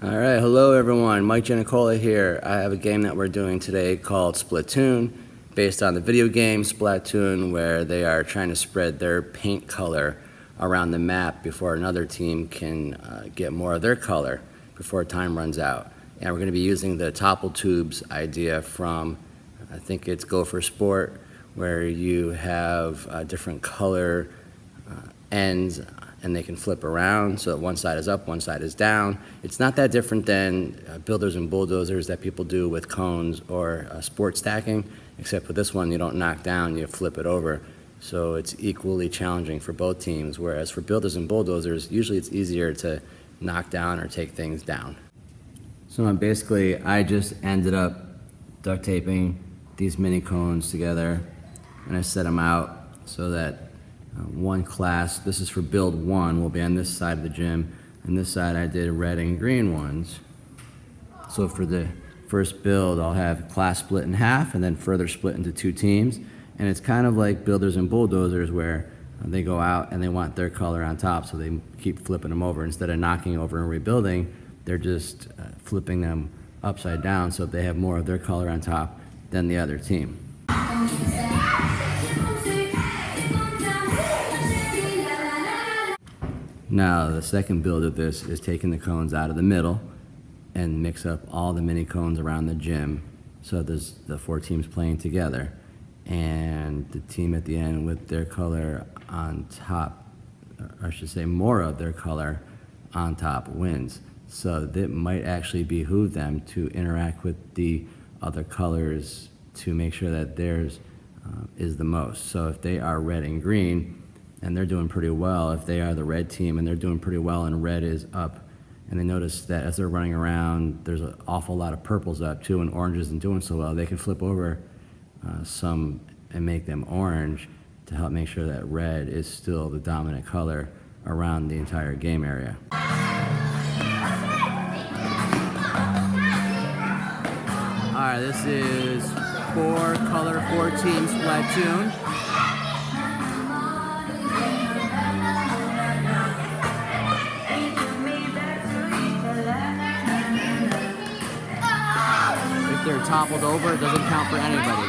All right, hello everyone. Mike Giannicola here. I have a game that we're doing today called Splatoon, based on the video game Splatoon, where they are trying to spread their paint color around the map before another team can get more of their color before time runs out. And we're going to be using the Topple Tubes idea from, I think it's Gopher Sport, where you have different color ends and they can flip around so that one side is up, one side is down. It's not that different than Builders and Bulldozers that people do with cones or sport stacking, except with this one you don't knock down, you flip it over. So it's equally challenging for both teams, whereas for Builders and Bulldozers, usually it's easier to knock down or take things down. So basically, I just ended up duct taping these mini cones together, and I set them out so that one class, this is for build 1, will be on this side of the gym, and this side I did red and green ones. So for the first build, I'll have class split in half and then further split into 2 teams, and it's kind of like Builders and Bulldozers, where they go out and they want their color on top, so they keep flipping them over. Instead of knocking over and rebuilding, they're just flipping them upside down so they have more of their color on top than the other team. Now, the second build of this is taking the cones out of the middle and mix up all the mini cones around the gym. So there's the 4 teams playing together, and the team at the end with their color on top, or I should say more of their color on top, wins. So that might actually behoove them to interact with the other colors to make sure that theirs is the most. So if they are red and green, and they're doing pretty well, if they are the red team and they're doing pretty well and red is up, and they notice that as they're running around, there's an awful lot of purples up too, and orange isn't doing so well, they can flip over some and make them orange to help make sure that red is still the dominant color around the entire game area. Alright, this is 4-color, 4-team Splatoon. If they're toppled over, it doesn't count for anybody.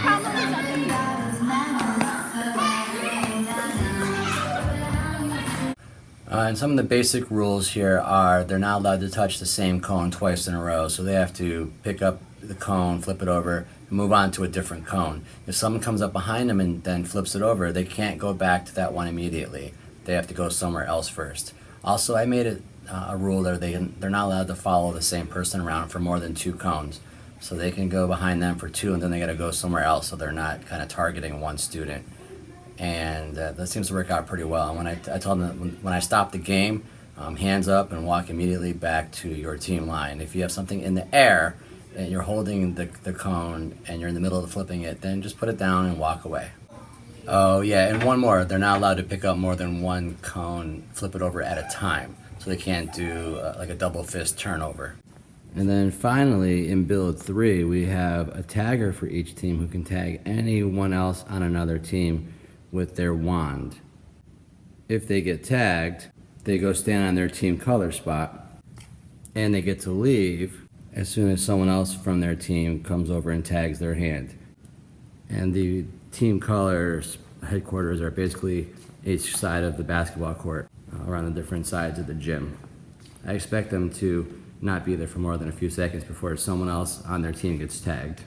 And some of the basic rules here are they're not allowed to touch the same cone twice in a row, so they have to pick up the cone, flip it over, and move on to a different cone. If someone comes up behind them and then flips it over, they can't go back to that one immediately. They have to go somewhere else first. Also, I made it a rule that they're not allowed to follow the same person around for more than 2 cones. So they can go behind them for 2 and then they gotta go somewhere else, so they're not kind of targeting one student. And that seems to work out pretty well. And when I told them when I stop the game, hands up and walk immediately back to your team line. If you have something in the air and you're holding the cone and you're in the middle of flipping it, then just put it down and walk away. Oh yeah, and one more, they're not allowed to pick up more than 1 cone, flip it over at a time. So they can't do like a double fist turnover. And then finally, in build 3, we have a tagger for each team who can tag anyone else on another team with their wand. If they get tagged, they go stand on their team color spot, and they get to leave as soon as someone else from their team comes over and tags their hand. And the team colors headquarters are basically each side of the basketball court around the different sides of the gym. I expect them to not be there for more than a few seconds before someone else on their team gets tagged.